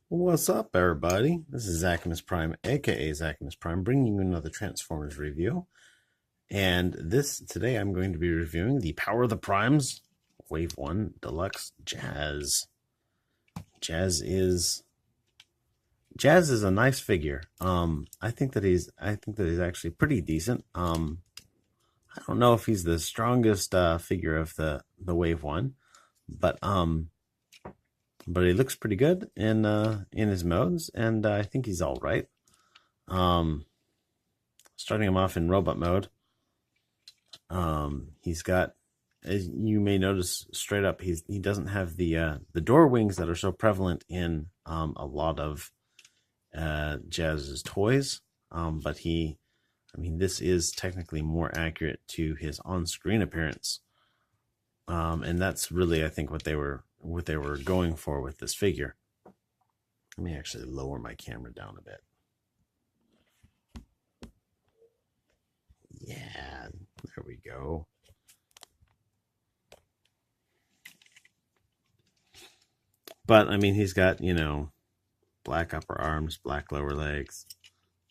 What's up, everybody? This is Zachimus Prime, aka Zachimus Prime, bringing you another Transformers review. And today I'm going to be reviewing the Power of the Primes Wave 1 Deluxe Jazz. Jazz is a nice figure. I think that he's actually pretty decent. I don't know if he's the strongest figure of the Wave 1, but he looks pretty good in his modes, and I think he's all right. Starting him off in robot mode, he's got, as you may notice straight up, he doesn't have the door wings that are so prevalent in a lot of Jazz's toys, but this is technically more accurate to his on-screen appearance, and that's really, I think, what they were going for with this figure. Let me actually lower my camera down a bit. Yeah, there we go. But he's got, black upper arms, black lower legs,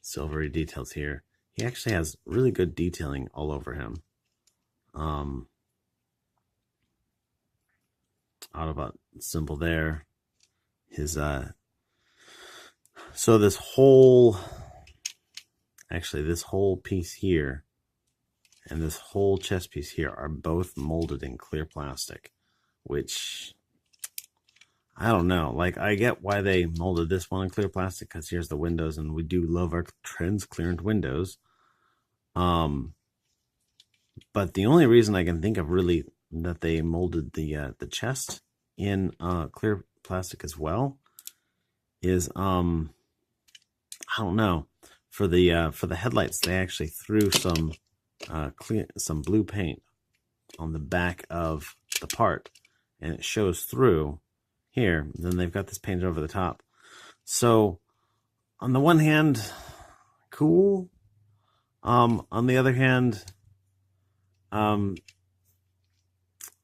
silvery details here. He actually has really good detailing all over him. Autobot symbol there. His so this whole piece here and this whole chest piece here are both molded in clear plastic, which I don't know. Like, I get why they molded this one in clear plastic, because here's the windows, and we do love our transparent windows. But the only reason I can think of really that they molded the chest in clear plastic as well is I don't know. For the headlights, they actually threw some blue paint on the back of the part, and it shows through here. Then they've got this painted over the top. So on the one hand, cool. On the other hand,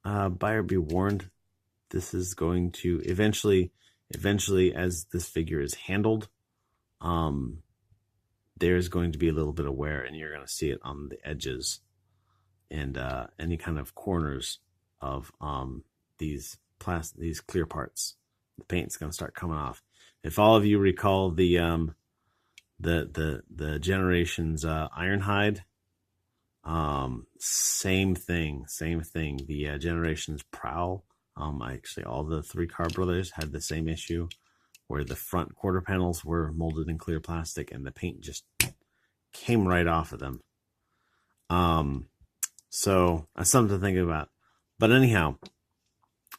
buyer be warned, this is going to eventually, as this figure is handled, there's going to be a little bit of wear, and you're going to see it on the edges and any kind of corners of these clear parts. The paint's going to start coming off. If all of you recall the Generations Ironhide, same thing. The Generations Prowl, actually all the 3 car brothers had the same issue, where the front quarter panels were molded in clear plastic and the paint just came right off of them. So that's something to think about. But anyhow,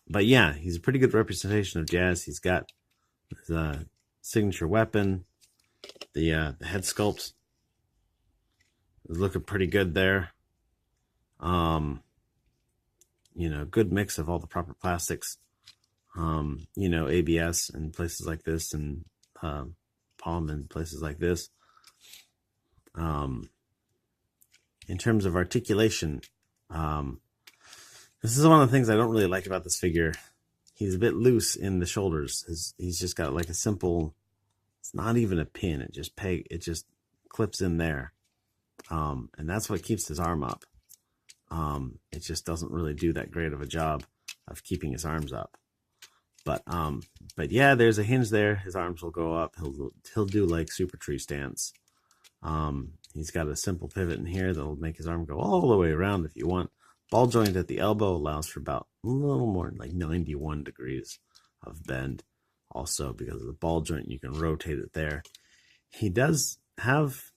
yeah, he's a pretty good representation of Jazz. He's got the signature weapon, the head sculpt is looking pretty good there. Good mix of all the proper plastics. ABS in places like this, and POM in places like this. In terms of articulation, this is one of the things I don't really like about this figure. He's a bit loose in the shoulders. He's just got like a simple, it's not even a pin, it just clips in there. And that's what keeps his arm up. It just doesn't really do that great of a job of keeping his arms up. But yeah, there's a hinge there. His arms will go up. He'll do like Super Tree stance. He's got a simple pivot in here that'll make his arm go all the way around if you want. Ball joint at the elbow allows for about a little more, like 91 degrees of bend. Also, because of the ball joint, you can rotate it there. He does have,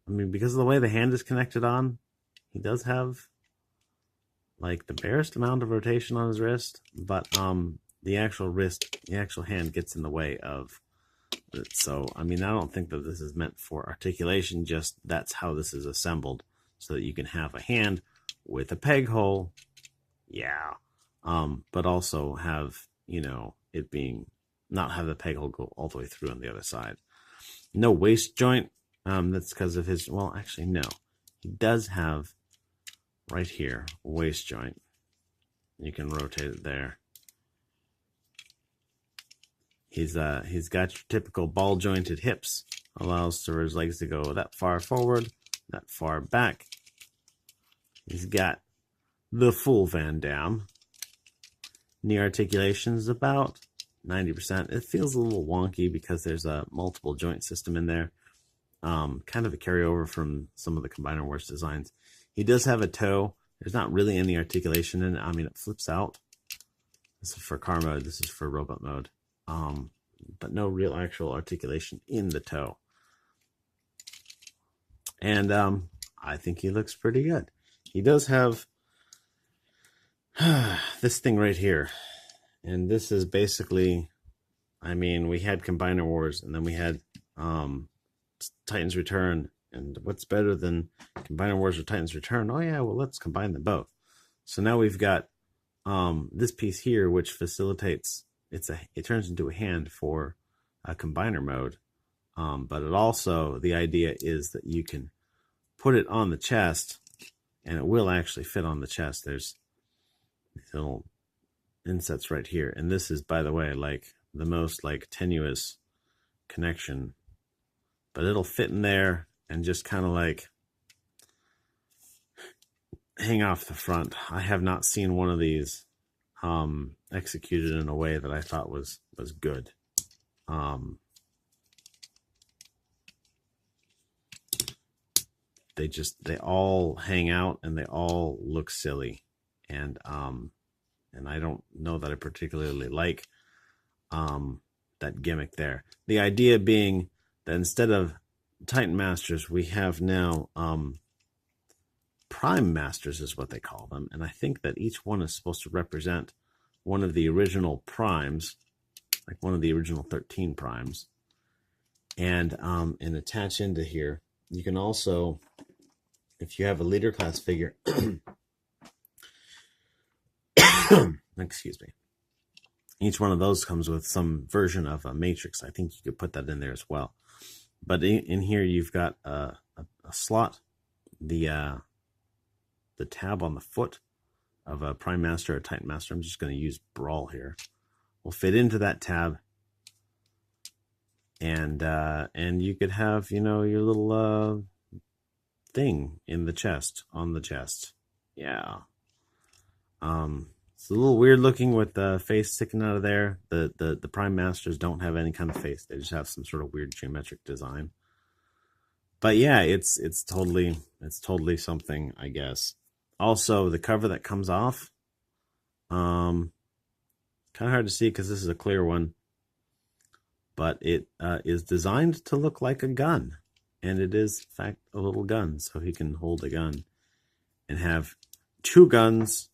because of the way the hand is connected on, he does have like the barest amount of rotation on his wrist, but the actual hand gets in the way of it. So I don't think that this is meant for articulation, just that's how this is assembled, so that you can have a hand with a peg hole, yeah, but also have, it being, not have the peg hole go all the way through on the other side. No waist joint. That's because of his, well, actually, no. He does have right here waist joint. You can rotate it there. He's got your typical ball jointed hips, allows for his legs to go that far forward, that far back. He's got the full Van Damme. Knee articulation is about 90%. It feels a little wonky because there's a multiple joint system in there. Kind of a carryover from some of the Combiner Wars designs. He does have a toe. There's not really any articulation in it. I mean, it flips out. This is for car mode. This is for robot mode. But no real actual articulation in the toe. And I think he looks pretty good. He does have this thing right here. And this is basically, I mean, we had Combiner Wars, and then we had Titans Return. And what's better than Combiner Wars or Titans Return? Oh yeah, well, let's combine them both. So now we've got this piece here, which facilitates, it turns into a hand for a combiner mode. But it also, the idea is that you can put it on the chest, and it will actually fit on the chest. There's these little insets right here, and this is, by the way, like the most like tenuous connection, but it'll fit in there and just kind of like hang off the front. I have not seen one of these executed in a way that I thought was good. They all hang out and they all look silly, and I don't know that I particularly like that gimmick there. The idea being that instead of Titan Masters, we have now Prime Masters is what they call them, and I think that each one is supposed to represent one of the original primes, like one of the original 13 primes, and attach into here. You can also, if you have a leader class figure, excuse me, each one of those comes with some version of a matrix. I think you could put that in there as well. But in here, you've got a slot, the tab on the foot of a Prime Master or Titan Master. I'm just going to use Brawl here. Will fit into that tab, and you could have, you know, your little thing in the chest, on the chest. Yeah. It's a little weird looking with the face sticking out of there. The Prime Masters don't have any kind of face. They just have some sort of weird geometric design. But yeah, it's totally something, I guess. Also, the cover that comes off, kind of hard to see because this is a clear one, but it is designed to look like a gun, and it is in fact a little gun, so he can hold a gun and have two guns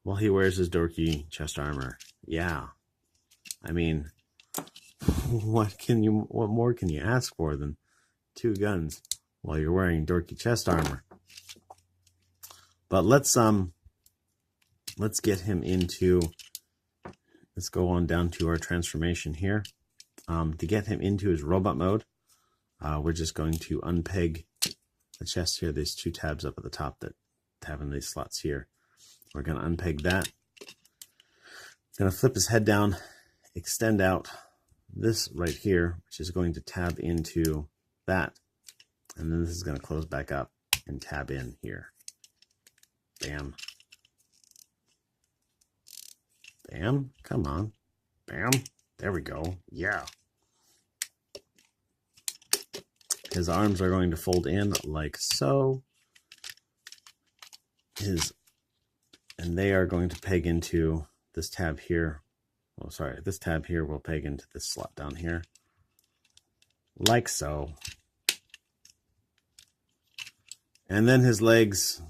while he wears his dorky chest armor. Yeah, I mean, what more can you ask for than two guns while you're wearing dorky chest armor? But let's get him into, let's go on down to our transformation here. To get him into his robot mode, we're just going to unpeg the chest here. There's two tabs up at the top that have in these slots here. We're going to unpeg that. Going to flip his head down, extend out this right here, which is going to tab into that. And then this is going to close back up and tab in here. Bam. Bam. Come on. Bam. There we go. Yeah. His arms are going to fold in like so. And they are going to peg into this tab here. Oh, sorry. This tab here will peg into this slot down here. Like so. And then his legs,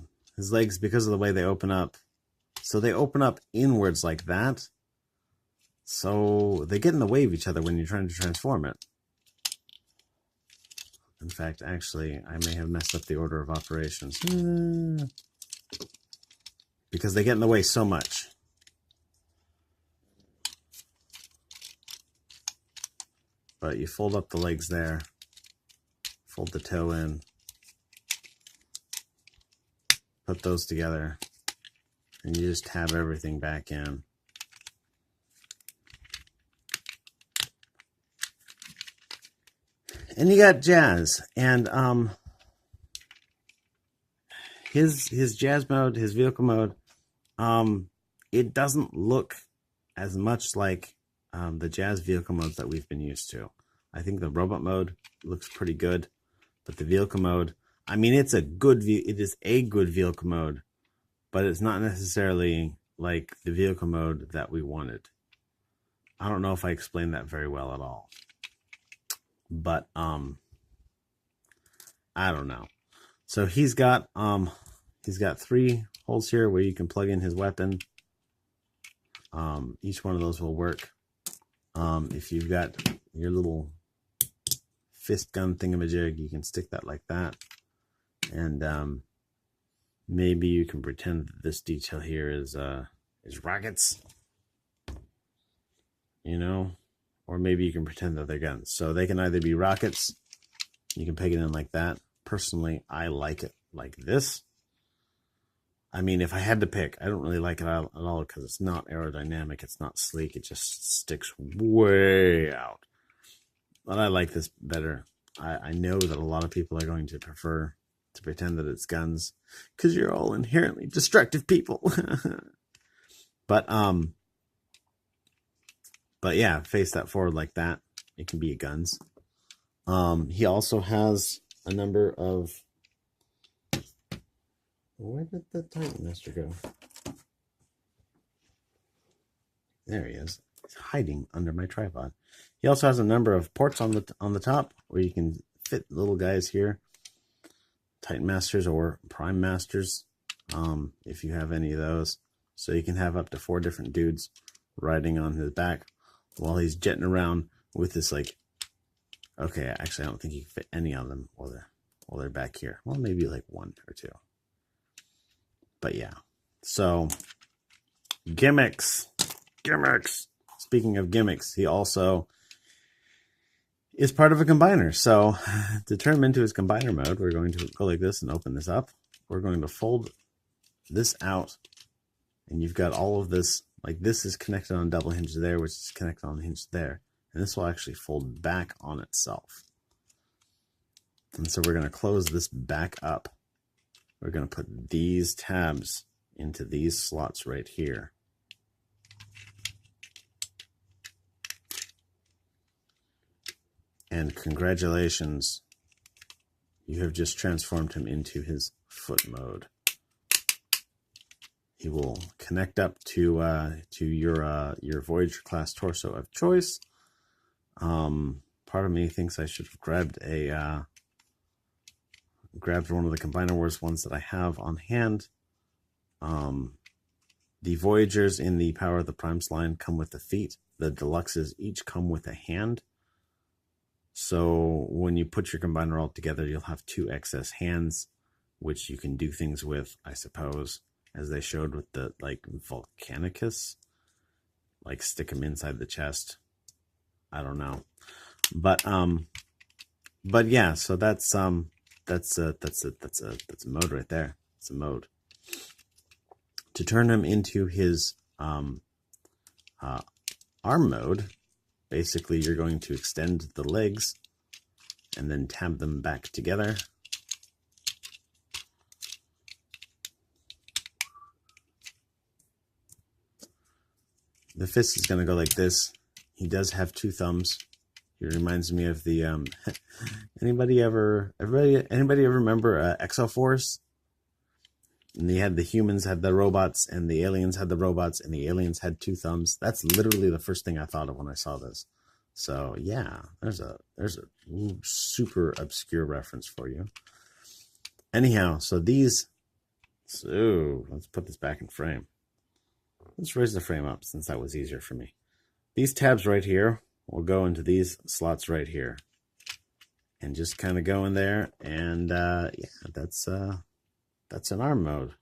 because of the way they open up, so they open up inwards like that. So they get in the way of each other when you're trying to transform it. In fact, actually, I may have messed up the order of operations. Because they get in the way so much. But you fold up the legs there. Fold the toe in. Put those together, and you just tab everything back in. And you got Jazz, and his Jazz mode, his vehicle mode, it doesn't look as much like the Jazz vehicle modes that we've been used to. I think the robot mode looks pretty good, but the vehicle mode, I mean, it is a good vehicle mode, but it's not necessarily like the vehicle mode that we wanted. I don't know if I explained that very well at all, but I don't know. So he's got 3 holes here where you can plug in his weapon. Each one of those will work. If you've got your little fist gun thingamajig, you can stick that like that, and maybe you can pretend that this detail here is rockets, you know, or maybe you can pretend that they're guns. So they can either be rockets. You can peg it in like that. Personally, I like it like this. I mean, if I had to pick, I don't really like it at all because it's not aerodynamic. It's not sleek. It just sticks way out. But I like this better. I know that a lot of people are going to prefer to pretend that it's guns because you're all inherently destructive people. But yeah, face that forward like that. It can be guns. He also has a number of... Where did the Titan Master go? There he is. He's hiding under my tripod. He also has a number of ports on the top where you can fit little guys here. Titan Masters or Prime Masters, if you have any of those. So you can have up to 4 different dudes riding on his back while he's jetting around with this, like... Okay, actually, I don't think you can fit any of them while they're back here. Well, maybe like 1 or 2. But yeah, so gimmicks. Speaking of gimmicks, he also is part of a combiner. So to turn him into his combiner mode, we're going to go like this and open this up. We're going to fold this out, and you've got all of this. Like this is connected on a double hinge there, which is connected on a hinge there. And this will actually fold back on itself. And so we're going to close this back up. We're going to put these tabs into these slots right here. And congratulations, you have just transformed him into his foot mode. He will connect up to your Voyager class torso of choice. Part of me thinks I should have grabbed one of the Combiner Wars ones that I have on hand. The Voyagers in the Power of the Primes line come with the feet. The Deluxes each come with a hand. So when you put your Combiner all together, you'll have 2 excess hands, which you can do things with, I suppose, as they showed with the, like, Volcanicus. Like, stick them inside the chest. I don't know. But yeah, so that's a mode right there. It's a mode. To turn him into his arm mode, basically you're going to extend the legs and then tab them back together. The fist is going to go like this. He does have 2 thumbs. He reminds me of the anybody ever remember Exoforce? And they had the humans had the robots and the aliens had the robots and the aliens had 2 thumbs. That's literally the first thing I thought of when I saw this. So yeah, there's a super obscure reference for you. Anyhow, so let's put this back in frame. Let's raise the frame up since that was easier for me. These tabs right here will go into these slots right here. And just kind of go in there, and yeah, that's an arm mode.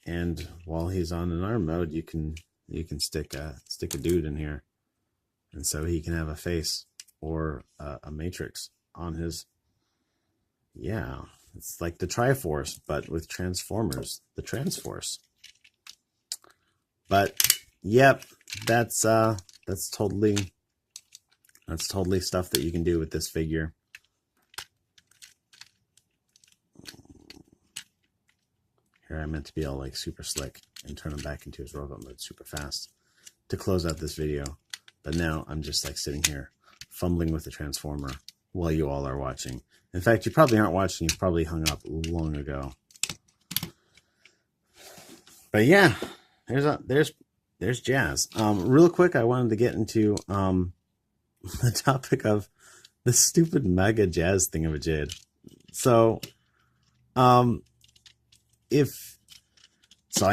And while he's on an arm mode, you can stick a dude in here, and so he can have a face or a matrix on his. Yeah, it's like the Triforce, but with Transformers, the Transforce. But yep, that's totally That's totally stuff that you can do with this figure. Here I meant to be all like super slick and turn him back into his robot mode super fast to close out this video. But now I'm just like sitting here fumbling with the Transformer while you all are watching. In fact, you probably aren't watching. You've probably hung up long ago. But yeah, there's Jazz. Real quick, I wanted to get into the topic of the stupid mega Jazz thingamajig. So, I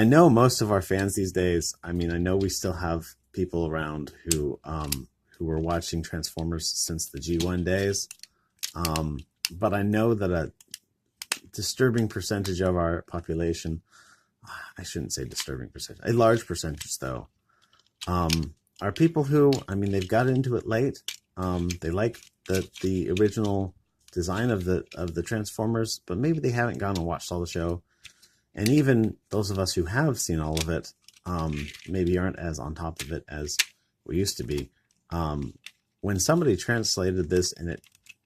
know most of our fans these days. I mean, I know we still have people around who were watching Transformers since the G1 days. But I know that a disturbing percentage of our population, I shouldn't say disturbing percentage, a large percentage though, are people who, I mean, they've got into it late. They like the original design of the Transformers, but maybe they haven't gone and watched all the show. And even those of us who have seen all of it, maybe aren't as on top of it as we used to be. When somebody translated this and it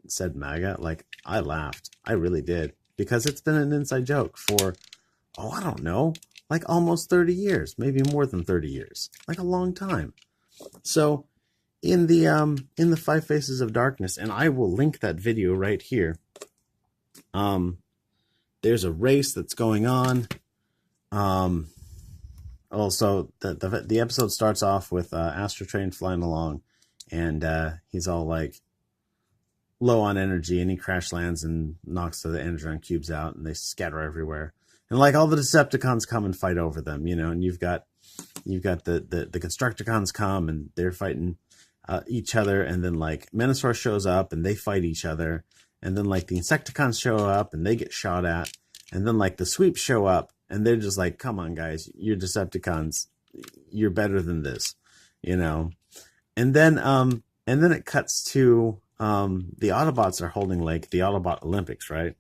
said MAGA, like, I laughed. I really did. Because it's been an inside joke for, oh, I don't know, like almost 30 years, maybe more than 30 years, like a long time. So in the Five Faces of Darkness, and I will link that video right here, there's a race that's going on. Also, the episode starts off with Astro Train flying along, and he's all like low on energy, and he crash lands and knocks the Energon cubes out, and they scatter everywhere. And like all the Decepticons come and fight over them, you know. And you've got the Constructicons come and they're fighting each other, and then like Menasor shows up and they fight each other. And then, like, the Insecticons show up, and they get shot at. And then, like, the Sweeps show up, and they're just like, come on, guys. You're Decepticons. You're better than this, you know? And then it cuts to the Autobots are holding, like, the Autobot Olympics, right?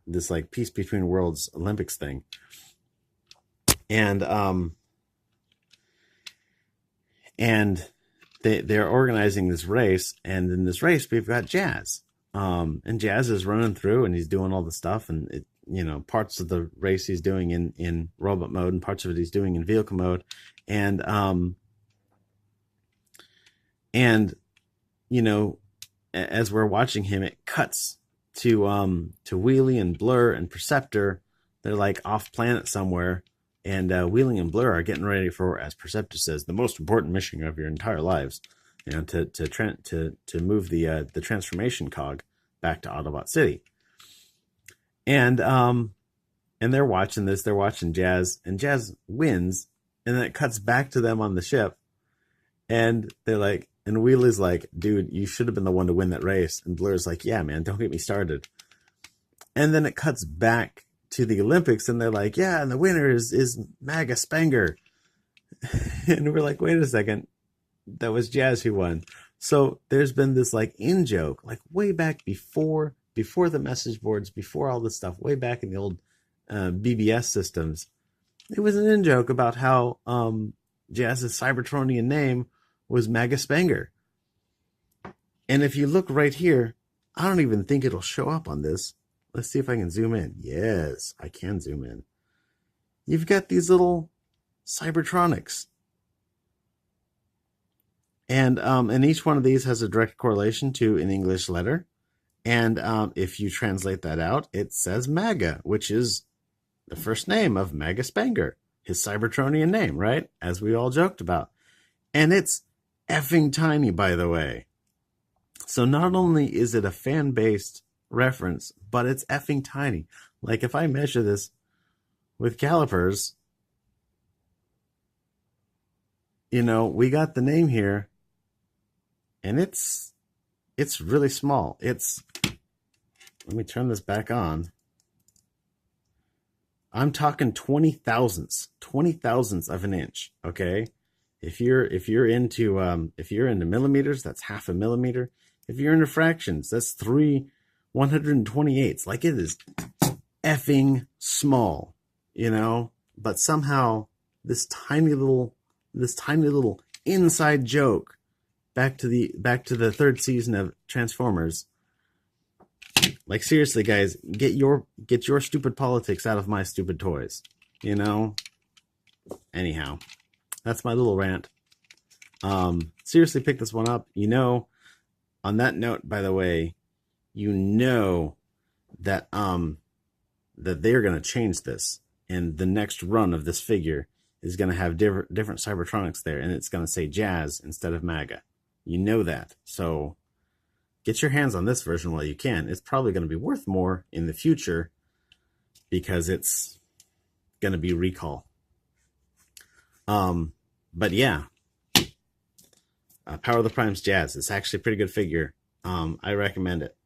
This, like, Peace Between Worlds Olympics thing. And they're organizing this race, and in this race, we've got Jazz. And Jazz is running through, and he's doing all the stuff, and it, you know, parts of the race he's doing in robot mode, and parts of it he's doing in vehicle mode, and you know, as we're watching him, it cuts to Wheelie and Blur and Perceptor. They're like off planet somewhere, and Wheelie and Blur are getting ready for, as Perceptor says, the most important mission of your entire lives. You know, to move the transformation cog back to Autobot City, and they're watching this. They're watching Jazz, and Jazz wins, and then it cuts back to them on the ship, and they're like, and Wheelie's like, dude, you should have been the one to win that race, and Blur's like, yeah, man, don't get me started. And then it cuts back to the Olympics, and they're like, yeah, and the winner is Maga Spenger, and we're like, wait a second. That was Jazz who won. So there's been this like in joke, like way back before the message boards, before all this stuff, way back in the old BBS systems. It was an in joke about how Jazz's Cybertronian name was Maga Spenger. And if you look right here, I don't even think it'll show up on this. Let's see if I can zoom in. Yes, I can zoom in. You've got these little Cybertronics. And each one of these has a direct correlation to an English letter. And if you translate that out, it says MAGA, which is the first name of Maga Spenger, his Cybertronian name, right? As we all joked about. And it's effing tiny, by the way. So not only is it a fan-based reference, but it's effing tiny. Like if I measure this with calipers, you know, we got the name here. And it's really small. Let me turn this back on. I'm talking 20 thousandths of an inch. Okay. If you're into millimeters, that's half a millimeter. If you're into fractions, that's 3/128. Like it is effing small, you know, but somehow this tiny little inside joke back to the third season of Transformers. Like, seriously, guys, get your stupid politics out of my stupid toys. You know? Anyhow, that's my little rant. Seriously, pick this one up. You know, on that note, by the way, you know that that they're going to change this, and the next run of this figure is going to have different Cybertronics there, and it's going to say Jazz instead of MAGA. You know that. So get your hands on this version while you can. It's probably going to be worth more in the future because it's going to be recall. But yeah, Power of the Prime's Jazz. It's actually a pretty good figure. I recommend it.